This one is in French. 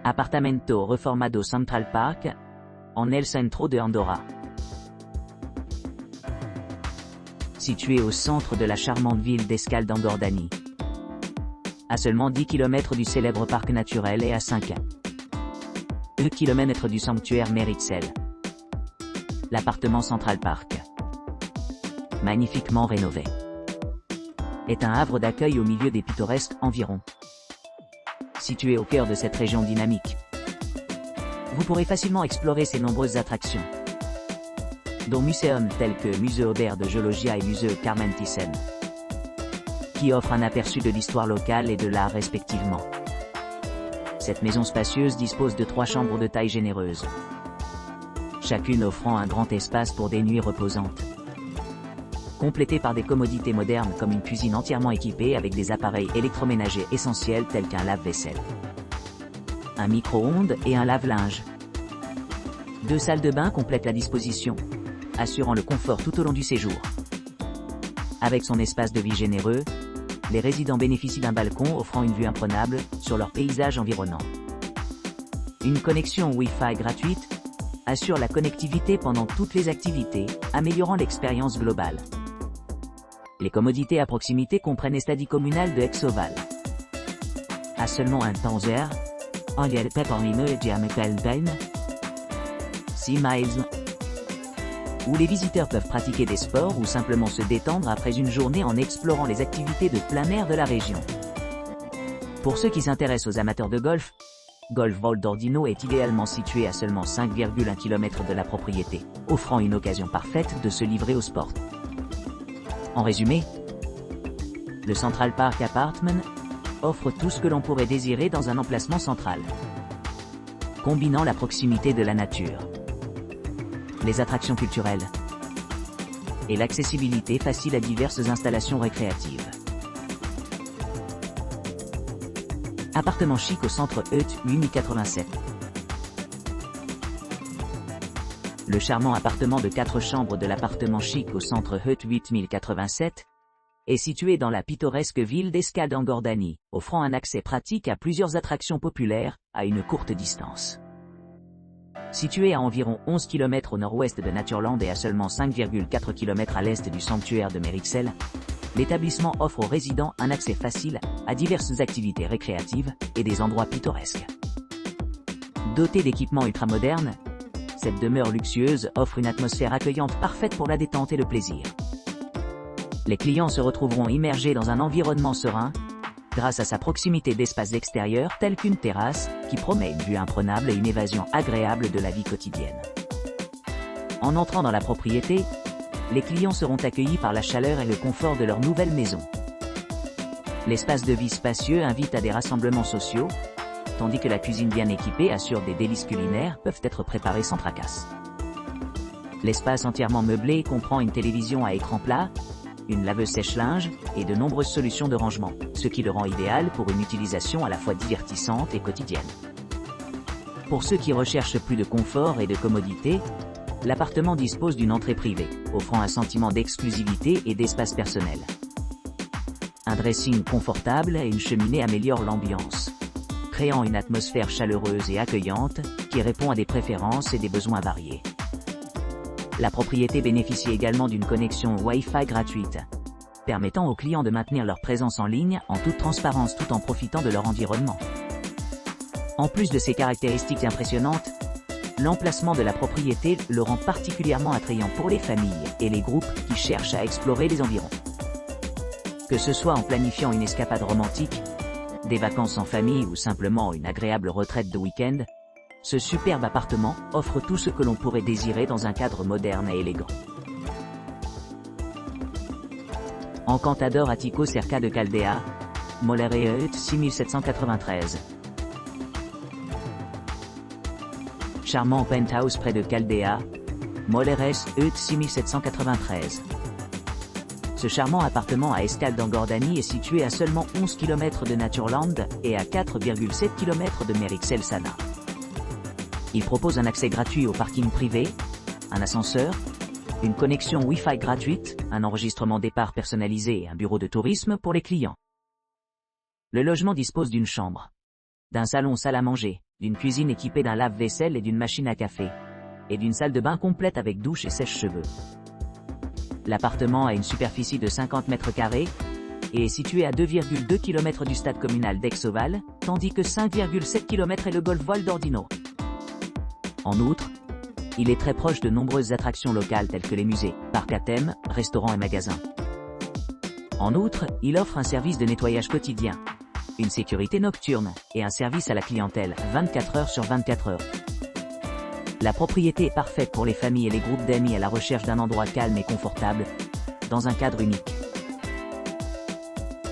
Apartamento reformado Central Park, en el centro de Andorra. Situé au centre de la charmante ville d'Escaldes d'Engordany. À seulement 10 km du célèbre parc naturel et à 5 km du sanctuaire Meritxell. L'appartement Central Park, magnifiquement rénové, est un havre d'accueil au milieu des pittoresques environs. Situé au cœur de cette région dynamique, vous pourrez facilement explorer ses nombreuses attractions, dont muséums tels que Musée Aubert de Geologia et Musée Carmen Thyssen, qui offrent un aperçu de l'histoire locale et de l'art respectivement. Cette maison spacieuse dispose de 3 chambres de taille généreuse, chacune offrant un grand espace pour des nuits reposantes. Complétée par des commodités modernes comme une cuisine entièrement équipée avec des appareils électroménagers essentiels tels qu'un lave-vaisselle, un micro-ondes et un lave-linge. 2 salles de bain complètent la disposition, assurant le confort tout au long du séjour. Avec son espace de vie généreux, les résidents bénéficient d'un balcon offrant une vue imprenable sur leur paysage environnant. Une connexion Wi-Fi gratuite assure la connectivité pendant toutes les activités, améliorant l'expérience globale. Les commodités à proximité comprennent l'estadi communal de Exoval. À seulement un temps heure, en y a le peppermino et diametalben, 6 miles, où les visiteurs peuvent pratiquer des sports ou simplement se détendre après une journée en explorant les activités de plein air de la région. Pour ceux qui s'intéressent aux amateurs de golf, Golf Val d'Ordino est idéalement situé à seulement 5,1 km de la propriété, offrant une occasion parfaite de se livrer au sport. En résumé, le Central Park Apartment offre tout ce que l'on pourrait désirer dans un emplacement central, combinant la proximité de la nature, les attractions culturelles et l'accessibilité facile à diverses installations récréatives. Appartement chic au centre Heut 8087. Le charmant appartement de 4 chambres de l'appartement chic au centre Heut 8087 est situé dans la pittoresque ville d'Escaldes d'Engordany, offrant un accès pratique à plusieurs attractions populaires à une courte distance. Situé à environ 11 km au nord-ouest de Natureland et à seulement 5,4 km à l'est du sanctuaire de Meritxell, l'établissement offre aux résidents un accès facile à diverses activités récréatives et des endroits pittoresques. Dotée d'équipements ultramodernes, cette demeure luxueuse offre une atmosphère accueillante parfaite pour la détente et le plaisir. Les clients se retrouveront immergés dans un environnement serein, grâce à sa proximité d'espaces extérieurs tels qu'une terrasse, qui promet une vue imprenable et une évasion agréable de la vie quotidienne. En entrant dans la propriété, les clients seront accueillis par la chaleur et le confort de leur nouvelle maison. L'espace de vie spacieux invite à des rassemblements sociaux, tandis que la cuisine bien équipée assure des délices culinaires peuvent être préparées sans tracasse. L'espace entièrement meublé comprend une télévision à écran plat, une laveuse sèche-linge et de nombreuses solutions de rangement, ce qui le rend idéal pour une utilisation à la fois divertissante et quotidienne. Pour ceux qui recherchent plus de confort et de commodité, l'appartement dispose d'une entrée privée, offrant un sentiment d'exclusivité et d'espace personnel. Un dressing confortable et une cheminée améliorent l'ambiance, créant une atmosphère chaleureuse et accueillante qui répond à des préférences et des besoins variés. La propriété bénéficie également d'une connexion Wi-Fi gratuite, permettant aux clients de maintenir leur présence en ligne en toute transparence tout en profitant de leur environnement. En plus de ces caractéristiques impressionnantes, l'emplacement de la propriété le rend particulièrement attrayant pour les familles et les groupes qui cherchent à explorer les environs. Que ce soit en planifiant une escapade romantique, des vacances en famille ou simplement une agréable retraite de week-end, ce superbe appartement offre tout ce que l'on pourrait désirer dans un cadre moderne et élégant. Encantador Attico cerca de Caldea, Molere Heut 6793. Charmant penthouse près de Caldea, Moleres Heut 6793. Ce charmant appartement à Escaldes d'Engordany est situé à seulement 11 km de Natureland et à 4,7 km de Meritxell Sana. Il propose un accès gratuit au parking privé, un ascenseur, une connexion Wi-Fi gratuite, un enregistrement départ personnalisé et un bureau de tourisme pour les clients. Le logement dispose d'une chambre, d'un salon salle à manger, d'une cuisine équipée d'un lave-vaisselle et d'une machine à café, et d'une salle de bain complète avec douche et sèche-cheveux. L'appartement a une superficie de 50 mètres carrés et est situé à 2,2 km du stade communal d'Aix-Oval, tandis que 5,7 km est le golf-voile d'Ordino. En outre, il est très proche de nombreuses attractions locales telles que les musées, parcs à thème, restaurants et magasins. En outre, il offre un service de nettoyage quotidien, une sécurité nocturne et un service à la clientèle 24 heures sur 24 heures. La propriété est parfaite pour les familles et les groupes d'amis à la recherche d'un endroit calme et confortable, dans un cadre unique.